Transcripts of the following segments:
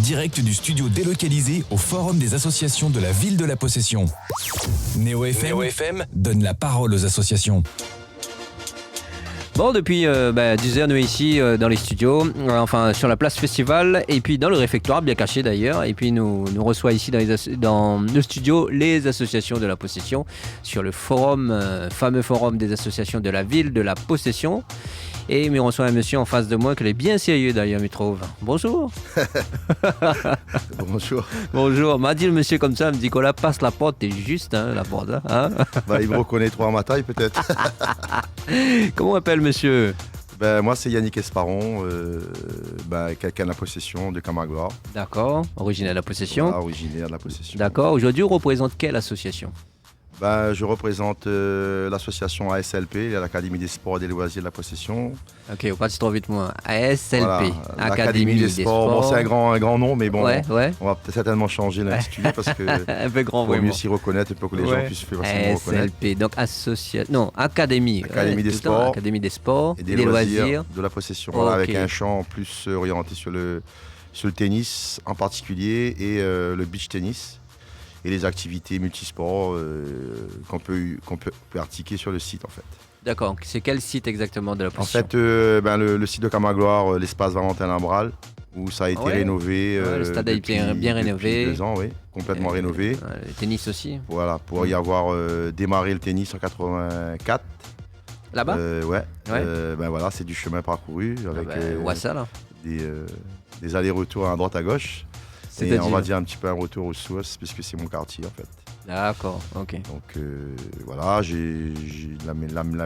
direct du studio délocalisé au Forum des associations de la ville de la Possession. Néo FM donne la parole aux associations. Bon, depuis 10 heures, nous ici dans les studios, enfin sur la place festival, et puis dans le réfectoire, bien caché d'ailleurs, et puis nous reçoit ici dans le studio les associations de la Possession, sur le forum, fameux forum des associations de la ville de la Possession. Et il reçoit un monsieur en face de moi qui est bien sérieux d'ailleurs, me trouve. Bonjour. Bonjour. Bonjour. M'a dit le monsieur comme ça, me dit qu'on la passe la porte, t'es juste la porte. Hein. Il me reconnaît trop à ma taille peut-être. Comment on appelle monsieur? Moi c'est Yannick Esparon, quelqu'un de la Possession de Camagloire. D'accord, originaire de la Possession. Voilà, originaire de la Possession. D'accord, aujourd'hui on représente quelle association? Je représente l'association ASLP, l'Académie des sports et des loisirs de la Possession. Ok, on passe trop vite moi. ASLP, voilà, Académie des sports. Bon, c'est un grand nom, mais bon, ouais. On va certainement changer l'intitulé parce que un peu grand, faut mieux s'y reconnaître pour que les gens puissent facilement reconnaître. ASLP, donc Académie des sports, Académie des sports et des loisirs de la Possession, voilà, avec un champ plus orienté sur le tennis en particulier et le beach tennis. Et les activités multisports qu'on peut pratiquer sur le site en fait. D'accord, c'est quel site exactement de la Possession? En fait, le site de Camagloire, l'espace Valentin Lambral, où ça a été rénové. Le stade a été bien rénové. Depuis 2 ans, oui, complètement rénové. Le tennis aussi. Voilà, pour y avoir démarré le tennis en 84. Là-bas voilà, c'est du chemin parcouru avec ça, là. des allers-retours à droite à gauche. Et on va dire un petit peu un retour aux sources, puisque c'est mon quartier en fait. D'accord, ok. Donc voilà, la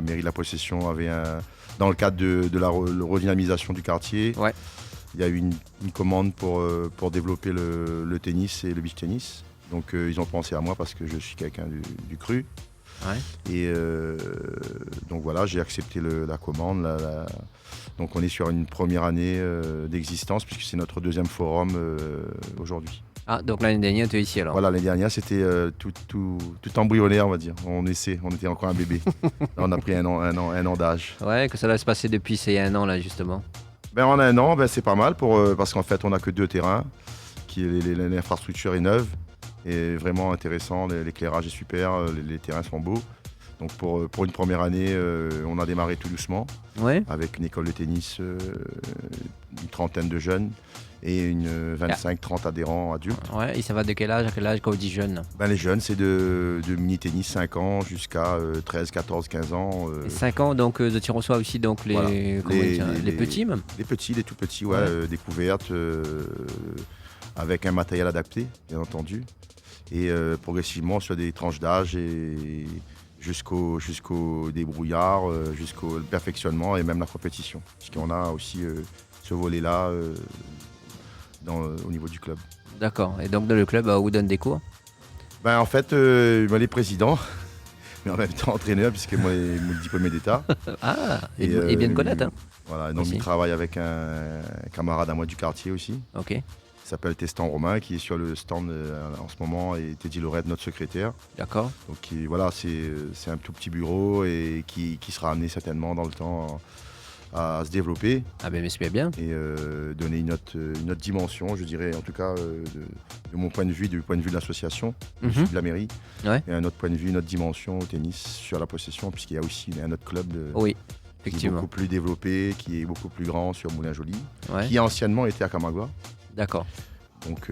mairie de la Possession avait dans le cadre de la redynamisation du quartier, il y a eu une commande pour développer le tennis et le beach tennis. Donc ils ont pensé à moi parce que je suis quelqu'un du cru. Ouais. Et donc voilà, j'ai accepté la commande. Donc on est sur une première année d'existence puisque c'est notre deuxième forum aujourd'hui. Ah, donc l'année dernière, tu es ici alors? Voilà, l'année dernière, c'était tout embryonnaire, on va dire. On était encore un bébé. Là, on a pris un an d'âge. Ouais, que ça va se passer depuis ces 1 an là, justement. En 1 an, c'est pas mal parce qu'en fait, on n'a que 2 terrains. L'infrastructure est neuve et vraiment intéressant. L'éclairage est super, les terrains sont beaux. Donc pour une première année, on a démarré tout doucement avec une école de tennis, une trentaine de jeunes et une 25-30 adhérents adultes. Ouais, et ça va de quel âge à quel âge quand on dit jeunes? Les jeunes, c'est de mini-tennis 5 ans jusqu'à 13, 14, 15 ans. 5 ans, donc tu reçois aussi donc les petits même? Les petits, les tout petits, découvertes avec un matériel adapté, bien entendu. Et progressivement sur des tranches d'âge et jusqu'au débrouillard, jusqu'au perfectionnement et même la compétition. Puisqu'on a aussi ce volet-là au niveau du club. D'accord. Et donc dans le club, vous donne des cours? En fait, les présidents, mais en même temps entraîneur, puisque moi, mon diplômé d'État. Et bien de connaître. Hein. Voilà, donc il travaille avec un camarade à moi du quartier aussi. Ok. Il s'appelle Testan Romain, qui est sur le stand en ce moment, et Teddy Lorette, notre secrétaire. D'accord. Donc voilà, c'est un tout petit bureau et qui sera amené certainement dans le temps à se développer. Ah ben c'est bien. Et donner une autre dimension, je dirais, en tout cas de mon point de vue, du point de vue de l'association, de la mairie. Ouais. Et un autre point de vue, une autre dimension au tennis sur la Possession, puisqu'il y a aussi un autre club qui est beaucoup plus développé, qui est beaucoup plus grand sur Moulin-Joly, qui anciennement était à Camagloire. D'accord. Donc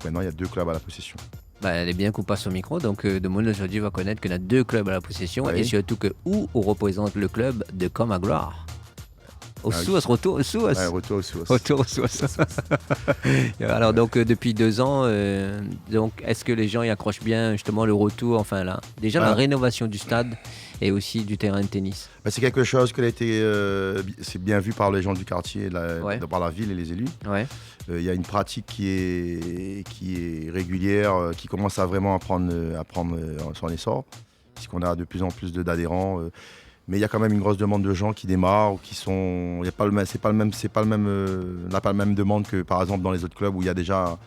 maintenant, il y a 2 clubs à la Possession. Elle est bien qu'on passe au micro, donc de monde aujourd'hui va connaître qu'il y a 2 clubs à la Possession et surtout que où on représente le club de Camagloire. Retour aux sources. Retour aux sources. Alors donc depuis 2 ans, donc est-ce que les gens y accrochent bien justement le retour, la rénovation du stade et aussi du terrain de tennis? C'est quelque chose qui a été c'est bien vu par les gens du quartier, par la ville et les élus. Il y a une pratique qui est régulière, qui commence à vraiment à prendre son essor, puisqu'on a de plus en plus d'adhérents. Mais il y a quand même une grosse demande de gens qui démarrent ou qui sont. On n'a pas la même demande que par exemple dans les autres clubs où il y a déjà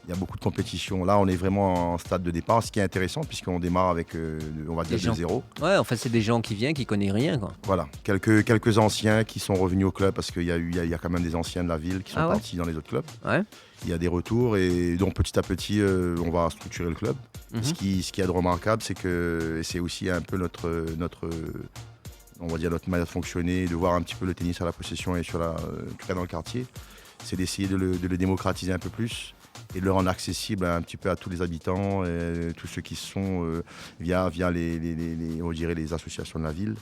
Il y a beaucoup de compétitions. Là, on est vraiment en stade de départ, ce qui est intéressant puisqu'on démarre avec, on va dire, de zéro. Ouais, en fait, c'est des gens qui viennent, qui connaissent rien, quoi. Voilà, quelques anciens qui sont revenus au club parce qu'il y a quand même des anciens de la ville qui sont partis dans les autres clubs. Ouais. Il y a des retours et donc petit à petit, on va structurer le club. Ce qui est de remarquable, c'est que c'est aussi un peu notre on va dire notre manière de fonctionner, de voir un petit peu le tennis à la possession et en tout cas dans le quartier, c'est d'essayer de le démocratiser un peu plus et de le rendre accessible un petit peu à tous les habitants, et tous ceux qui sont via on dirait les associations de la ville,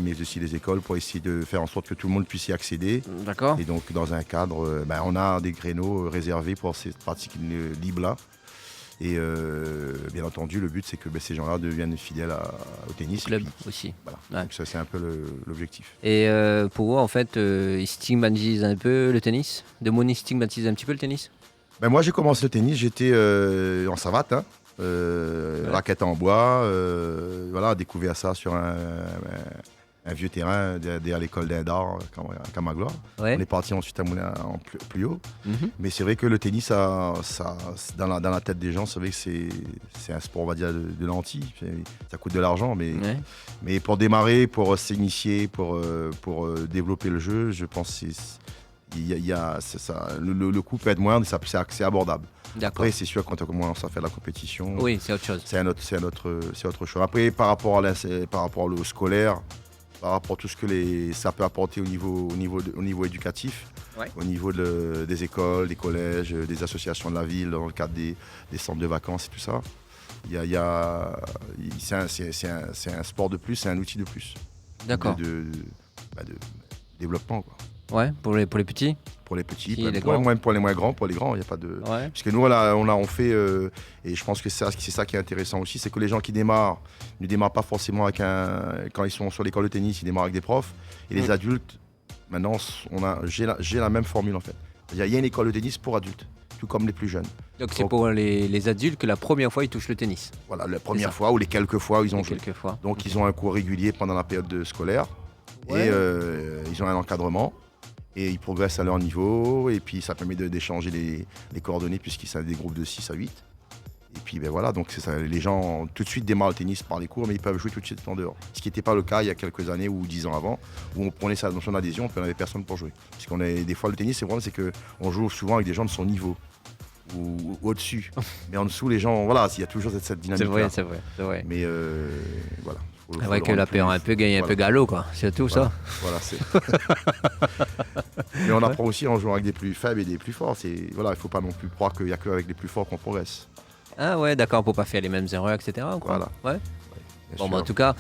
mais aussi les écoles, pour essayer de faire en sorte que tout le monde puisse y accéder. D'accord. Et donc dans un cadre, on a des créneaux réservés pour ces pratiques libres-là. Et bien entendu, le but, c'est que ces gens-là deviennent fidèles au tennis. Au club aussi. Voilà. Ouais. Donc ça, c'est un peu l'objectif. Et pour vous, en fait, ils stigmatisent un peu le tennis? Demoni stigmatise un petit peu le tennis? Moi, j'ai commencé le tennis, j'étais en savate, raquette en bois, découvert ça sur un vieux terrain derrière l'école d'Indar, à Magloire. Ouais. On est parti ensuite à Moulin en plus haut. Mais c'est vrai que le tennis, dans la tête des gens, c'est vrai que c'est un sport, on va dire, de lentilles. Ça coûte de l'argent, mais pour démarrer, pour s'initier, pour développer le jeu, je pense que le coût peut être moindre, mais c'est abordable. Après, c'est sûr, quand on commence à faire la compétition, oui, c'est autre chose. C'est autre chose. Après, par rapport au scolaire, par rapport à tout ce que ça peut apporter au niveau éducatif, au niveau des écoles, des collèges, des associations de la ville, dans le cadre des centres de vacances et tout ça, c'est un sport de plus, c'est un outil de plus. D'accord. De développement, quoi. Ouais, pour les petits. Pour les petits, pour les moins grands, pour les grands, il n'y a pas de. Ouais. Parce que nous, on fait, et je pense que c'est ça qui est intéressant aussi, c'est que les gens qui démarrent ne démarrent pas forcément quand ils sont sur l'école de tennis, ils démarrent avec des profs. Et les adultes, maintenant, j'ai la même formule en fait. Il y a une école de tennis pour adultes, tout comme les plus jeunes. Donc c'est pour les adultes que la première fois ils touchent le tennis. Voilà, la première fois ou les quelques fois où ils ont joué. Donc ils ont un cours régulier pendant la période scolaire et ils ont un encadrement. Et ils progressent à leur niveau, et puis ça permet d'échanger les coordonnées, puisqu'ils sont des groupes de 6 à 8. Et puis voilà, donc c'est ça, les gens tout de suite démarrent le tennis par les cours, mais ils peuvent jouer tout de suite en dehors. Ce qui n'était pas le cas il y a quelques années ou 10 ans avant, où on prenait sa notion d'adhésion, puis on n'avait personne pour jouer. Parce qu'on est des fois le tennis, c'est qu'on joue souvent avec des gens de son niveau, ou au-dessus. Mais en dessous, les gens, voilà, il y a toujours cette dynamique-là. C'est vrai. Mais voilà. C'est vrai que la paire un peu gagne un peu galop, quoi. C'est tout ça. Voilà, c'est. Mais on apprend aussi en jouant avec des plus faibles et des plus forts. Il ne faut pas non plus croire qu'il n'y a qu'avec les plus forts qu'on progresse. Ah ouais, d'accord, pour pas faire les mêmes erreurs, etc. Quoi. Voilà. Ouais. Bon, en tout cas,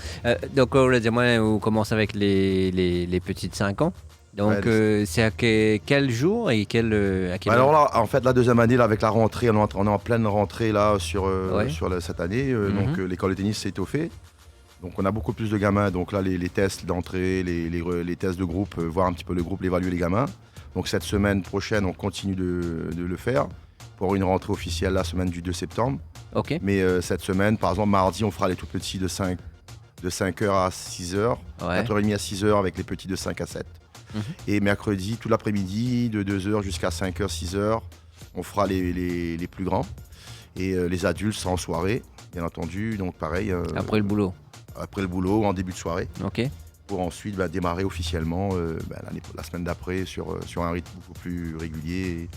donc on l'a dit, moi, on commence avec les petits de 5 ans. Donc c'est à quel jour et à quelle alors là, en fait, la deuxième année, là, avec la rentrée, on est en pleine rentrée là sur cette année. Donc l'école de tennis s'est étoffée. Donc on a beaucoup plus de gamins, donc là les tests d'entrée, les tests de groupe, voir un petit peu le groupe, l'évaluer les gamins. Donc cette semaine prochaine, on continue de le faire pour une rentrée officielle la semaine du 2 septembre. Okay. Mais cette semaine, par exemple, mardi, on fera les tout petits de 5h à 6h, 4h30 à 6h avec les petits de 5 à 7. Et mercredi, tout l'après-midi, de 2h jusqu'à 5h, 6h, on fera les plus grands. Et les adultes seront en soirée, bien entendu, donc pareil. Après le boulot. Après le boulot, en début de soirée, pour ensuite démarrer officiellement la semaine d'après sur un rythme beaucoup plus régulier.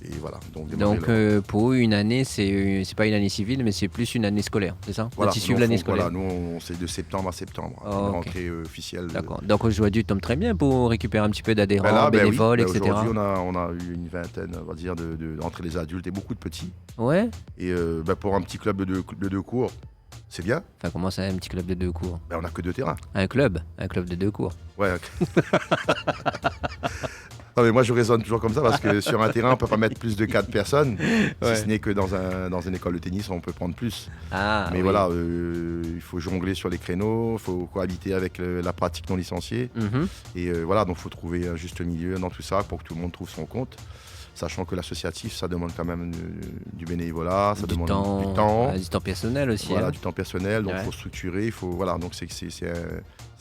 Et voilà. Donc pour eux, une année, c'est pas une année civile, mais c'est plus une année scolaire, c'est ça? Voilà, suivre l'année scolaire. Voilà, nous, c'est de septembre à septembre, une rentrée officielle. D'accord. Donc aujourd'hui, tombe très bien pour récupérer un petit peu d'adhérents, bénévoles, etc. Aujourd'hui, on a eu une vingtaine, on va dire, entre les adultes et beaucoup de petits. Ouais. Et pour un petit club de 2 cours, c'est bien. Enfin, comment ça, un petit club de 2 cours? On n'a que 2 terrains. Un club de 2 cours. Ouais. Non, mais moi je raisonne toujours comme ça parce que sur un terrain on peut pas mettre plus de 4 personnes, si ce n'est que dans une école de tennis on peut prendre plus. Mais voilà, il faut jongler sur les créneaux, il faut cohabiter avec la pratique non licenciée. Et voilà, donc il faut trouver un juste milieu dans tout ça pour que tout le monde trouve son compte. Sachant que l'associatif, ça demande quand même du bénévolat, ça demande du temps. Du temps personnel aussi. Voilà, du temps personnel, donc il faut structurer, voilà, donc c'est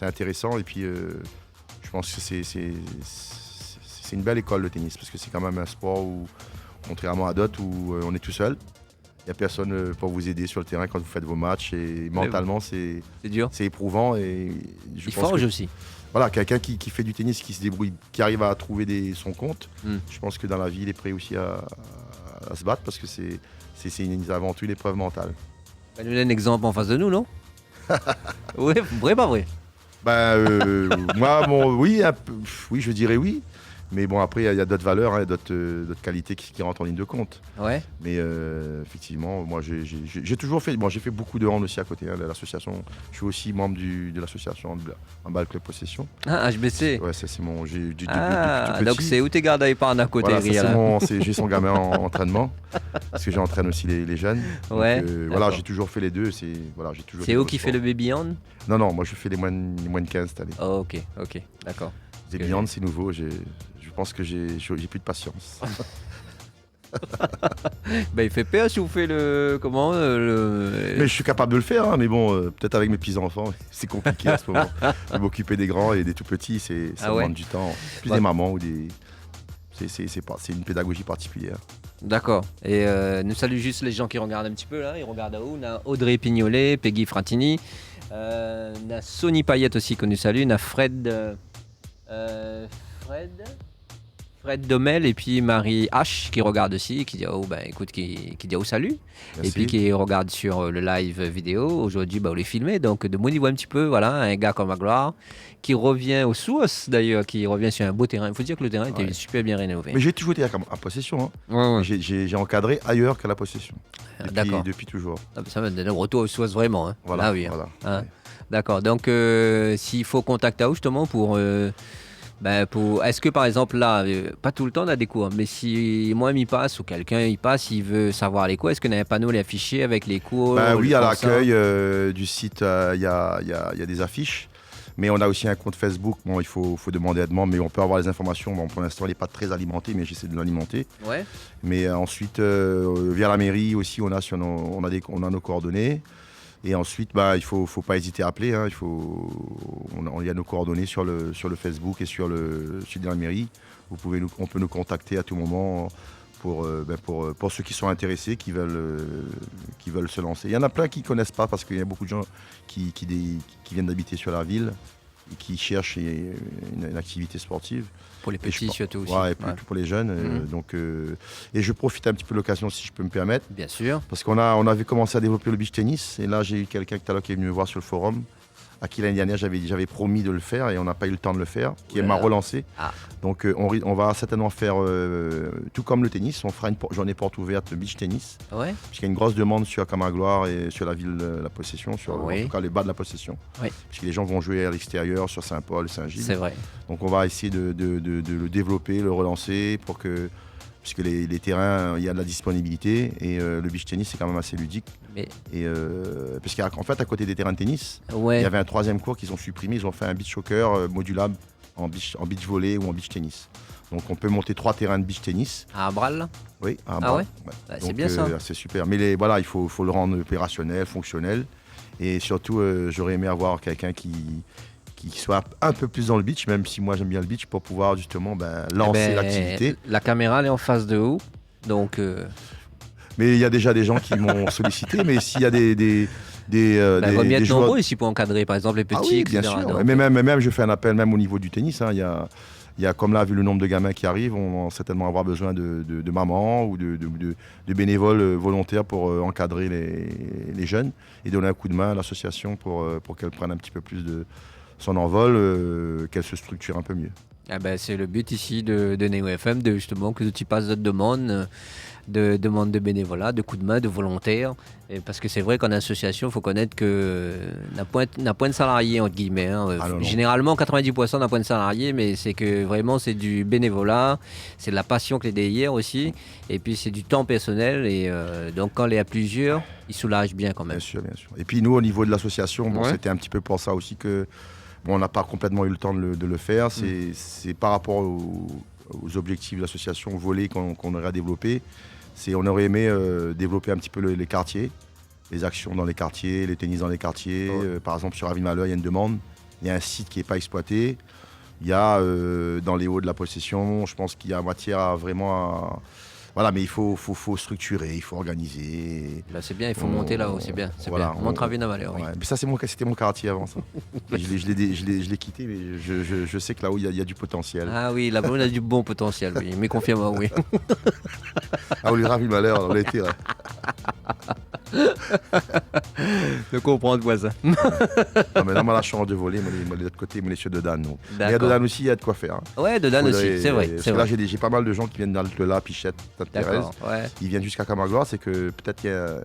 intéressant. Et puis je pense que c'est une belle école le tennis, parce que c'est quand même un sport où Contrairement à d'autres où on est tout seul. Il n'y a personne pour vous aider sur le terrain quand vous faites vos matchs. Et mentalement, c'est dur. C'est éprouvant. Et il forge aussi. Voilà, quelqu'un qui fait du tennis, qui se débrouille, qui arrive à trouver son compte, je pense que dans la vie, il est prêt aussi à se battre parce que c'est avant tout une épreuve mentale. Nous donne un exemple en face de nous, non? Oui, vrai, pas vrai? Moi, oui, je dirais oui. Mais bon, après, il y a d'autres valeurs, hein, d'autres qualités qui rentrent en ligne de compte. Ouais. Mais effectivement, moi, j'ai toujours fait. Bon, j'ai fait beaucoup de hand aussi à côté de l'association. Je suis aussi membre de l'association Handball Club Possession. Ah, HBC. Ouais, ça c'est mon. Depuis tout donc petit. c'est où t'es gardé par un à côté. Voilà, j'ai son gamin en entraînement parce que j'entraîne aussi les jeunes. Ouais. Donc, voilà, j'ai toujours fait les deux. C'est où qui fait le baby hand? Non, moi je fais les moins de 15 cette année. Oh, ok, d'accord. Les baby hand, c'est nouveau. Je pense que j'ai plus de patience. Il fait peur si vous faites Mais je suis capable de le faire, hein, mais bon, peut-être avec mes petits-enfants, c'est compliqué en ce moment. De m'occuper des grands et des tout petits, ça demande du temps. Plus des mamans ou des. C'est une pédagogie particulière. D'accord. Et nous saluons juste les gens qui regardent un petit peu là. Ils regardent à où? On a Audrey Pignolet, Peggy Fratini, on a Sony Payette aussi que nous salue, on a Fred Domel et puis Marie H qui regarde aussi, qui dit qui dit salut. Merci. Et puis qui regarde sur le live vidéo. Aujourd'hui, on les filmé, donc de mon niveau un petit peu, voilà, un gars comme Magloire qui revient au Souos d'ailleurs, qui revient sur un beau terrain. Il faut dire que le terrain était super bien rénové. Mais j'ai toujours été à Possession. Hein. Ouais. J'ai encadré ailleurs qu'à la Possession. Depuis toujours. Ça va donner un retour au Souos vraiment. Hein. Voilà. Ah oui. Voilà. Hein. Ouais. D'accord. Donc s'il faut contacter à où justement pour est-ce que par exemple là, pas tout le temps on a des cours, mais si moi m'y passe ou quelqu'un y passe, il veut savoir les cours, est-ce qu'on a un panneau les affichés avec les cours? Oui, à l'accueil du site, il y a des affiches, mais on a aussi un compte Facebook. Bon, il faut demander à demande, mais on peut avoir les informations. Bon, pour l'instant, il n'est pas très alimenté, mais j'essaie de l'alimenter. Ouais. Mais ensuite, via la mairie aussi, on a nos coordonnées. Et ensuite, il faut pas hésiter à appeler. Hein. Il y a nos coordonnées sur le Facebook et sur le site de la mairie. On peut nous contacter à tout moment pour ceux qui sont intéressés, qui veulent se lancer. Il y en a plein qui ne connaissent pas parce qu'il y a beaucoup de gens qui viennent d'habiter sur la ville et qui cherchent une activité sportive. Pour les petits surtout aussi. Ouais, et pour les jeunes. Et je profite un petit peu de l'occasion si je peux me permettre. Bien sûr. Parce qu'on avait commencé à développer le beach tennis. Et là, j'ai eu quelqu'un tout à l'heure qui est venu me voir sur le forum, à qui l'année dernière j'avais promis de le faire et on n'a pas eu le temps de le faire, qui m'a relancé. Donc on va certainement faire, tout comme le tennis, on fera une journée porte ouverte beach tennis. Ouais. Puisqu'il y a une grosse demande sur Camagloire et sur la ville de la Possession, en tout cas les bas de la Possession. Oui. Puisque les gens vont jouer à l'extérieur, sur Saint-Paul, Saint-Gilles. C'est vrai. Donc on va essayer de le développer, le relancer puisque les terrains, il y a de la disponibilité et le beach tennis c'est quand même assez ludique. Parce qu'en fait à côté des terrains de tennis, il y avait un troisième cours qu'ils ont supprimé, ils ont fait un beach soccer modulable en beach volley ou en beach tennis. Donc on peut monter 3 terrains de beach tennis. À Abral? Oui, à Abral. C'est bien ça. C'est super. Mais il faut le rendre opérationnel, fonctionnel. Et surtout, j'aurais aimé avoir quelqu'un qui soit un peu plus dans le beach, même si moi j'aime bien le beach, pour pouvoir justement lancer l'activité. La caméra elle est en face de où? Donc mais il y a déjà des gens qui m'ont sollicité, mais s'il y a des joueurs nombreux ici pour encadrer par exemple les petits, etc. Bien sûr. Donc, mais même je fais un appel même au niveau du tennis. Hein, il y a comme là, vu le nombre de gamins qui arrivent, on va certainement avoir besoin de mamans ou de bénévoles volontaires pour encadrer les jeunes et donner un coup de main à l'association pour qu'elle prenne un petit peu plus de son envol, qu'elle se structure un peu mieux. C'est le but ici de Neo FM, justement que tu passes d'autres demandes. De demandes de bénévolat, de coups de main, de volontaires. Et parce que c'est vrai qu'en association, il faut connaître que n'a point de salariés, entre guillemets. Hein. Généralement, 90% n'a point de salariés, mais c'est que vraiment, c'est du bénévolat, c'est de la passion que les derrière aussi, et puis c'est du temps personnel. Et donc, quand il y a plusieurs, ils soulagent bien quand même. Bien sûr, bien sûr. Et puis nous, au niveau de l'association, c'était un petit peu pour ça aussi que on n'a pas complètement eu le temps de le faire. C'est par rapport aux objectifs de l'association volée qu'on aurait à développer. On aurait aimé développer un petit peu les quartiers, les actions dans les quartiers, les tennis dans les quartiers. Par exemple, sur Aville-Malheur, il y a une demande. Il y a un site qui n'est pas exploité. Il y a dans les hauts de la Possession, je pense qu'il y a matière Voilà, mais il faut structurer, il faut organiser. Là, c'est bien, il faut monter là-haut, c'est bien. Voilà, bien. Montre à Vina-Valère, oui. Ouais, mais ça, c'était mon quartier avant ça. Je l'ai quitté, mais je sais que là-haut, il y a du potentiel. Ah oui, là-bas, on a du bon potentiel, oui. Mais confirme, oui. Ah, on lui ravit le malheur, on l'a été, ouais. Je comprends, voisin. Non, mais là, moi, la chambre de voler, moi, de l'autre côté, moi, les cieux de Dan. Donc. Mais à Dodan aussi, il y a de quoi faire. Hein. Ouais, Dodan aussi, c'est vrai. Parce que là, j'ai pas mal de gens qui viennent d'Altela, Pichette, Sainte-Thérèse. Ouais. Ils viennent jusqu'à Camagloire, c'est que peut-être qu'il y a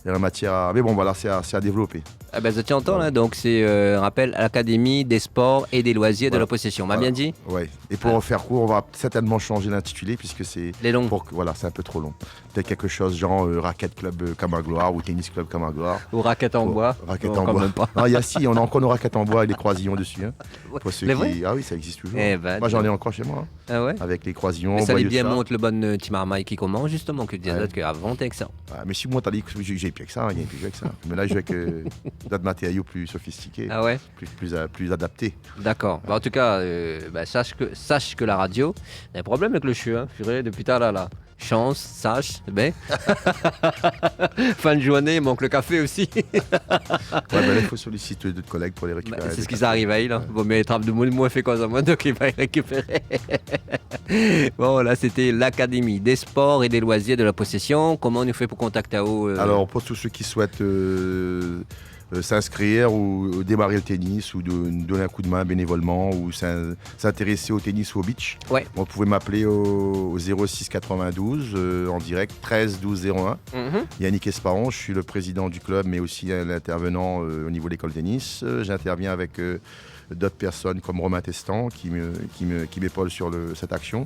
la matière à... Mais bon, voilà, c'est à développer. Ah ben, ça tient entend, là, donc c'est un rappel à l'Académie des sports et des loisirs de la possession. M'a bien dit? Oui. Et pour faire court, on va certainement changer l'intitulé puisque c'est... Les longs. Voilà, c'est un peu trop long. Peut-être quelque chose genre Raquette Club Camagloire ou Tennis Club Camagloire. Ou raquette en bois. Raquette en bois. Même pas. Non, on a encore nos raquettes en bois et les croisillons dessus. Hein, pour ceux qui... Ah oui, ça existe toujours. Ben, moi, j'en ai encore chez moi. Hein, ah ouais? avec les croisillons. Mais ça allait bien montre le bon Timarmaille qui commence justement, que disait qu'avant avec ça. Ah, mais si moi, t'as dit que j'ai plus que ça, il y a plus avec ça. Mais là, je joue avec d'autres matériaux plus sophistiqués. Ah ouais? Plus adaptés. D'accord. Bah, en tout cas, sache que la radio, il y a un problème avec le chien. Hein. Purée, depuis tard là. Chance, sache, ben. Fin de journée, il manque le café aussi. Là, il faut solliciter d'autres collègues pour les récupérer. C'est ce qui s'arrive à il. Hein. Bon, mais trappe de moins fait quoi ça, moi, donc il va y récupérer. Bon, là, c'était l'Académie des sports et des loisirs de la possession. Comment on nous fait pour contacter à vous Alors, pour tous ceux qui souhaitent s'inscrire ou démarrer le tennis ou donner un coup de main bénévolement ou s'intéresser au tennis ou au beach, vous pouvez m'appeler au 06 92 en direct 13 12 01. Yannick Esparon, je suis le président du club mais aussi l'intervenant au niveau de l'école tennis. J'interviens avec d'autres personnes comme Romain Testan qui m'épaule sur cette action.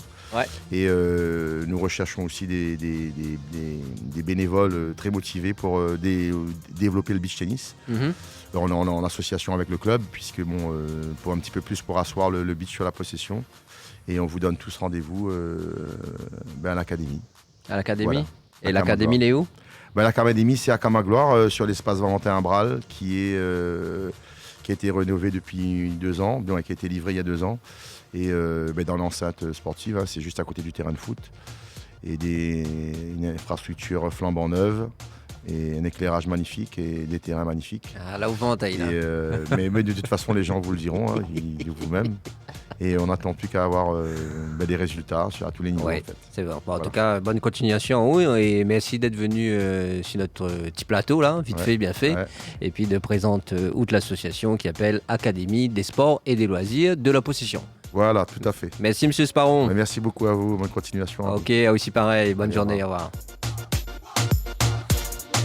Et nous recherchons aussi des bénévoles très motivés pour développer le beach tennis. On est en association avec le club puisque pour un petit peu plus pour asseoir le beach sur la possession. Et on vous donne tous rendez-vous à l'académie. À l'académie. Voilà. Et l'académie, il est où? L'académie, c'est à Camagloire, sur l'espace Valentin Ambral, qui a été rénové depuis 2 ans, donc qui a été livré il y a 2 ans. Et dans l'enceinte sportive, hein, c'est juste à côté du terrain de foot. Et une infrastructure flambant neuve. Et un éclairage magnifique et des terrains magnifiques. Ah, là où vente, mais de toute façon, les gens vous le diront, hein, vous-même. Et on n'attend plus qu'à avoir des résultats à tous les niveaux. Ouais, en fait. C'est vrai. Bon, en tout cas, bonne continuation. Oui, et merci d'être venu sur notre petit plateau, là, vite fait, bien fait. Et puis de présenter l'association qui appelle Académie des sports et des loisirs de la possession. Voilà, tout à fait. Merci, monsieur Sparon. Merci beaucoup à vous. Bonne continuation. Ok, aussi pareil. Bonne journée. Au revoir.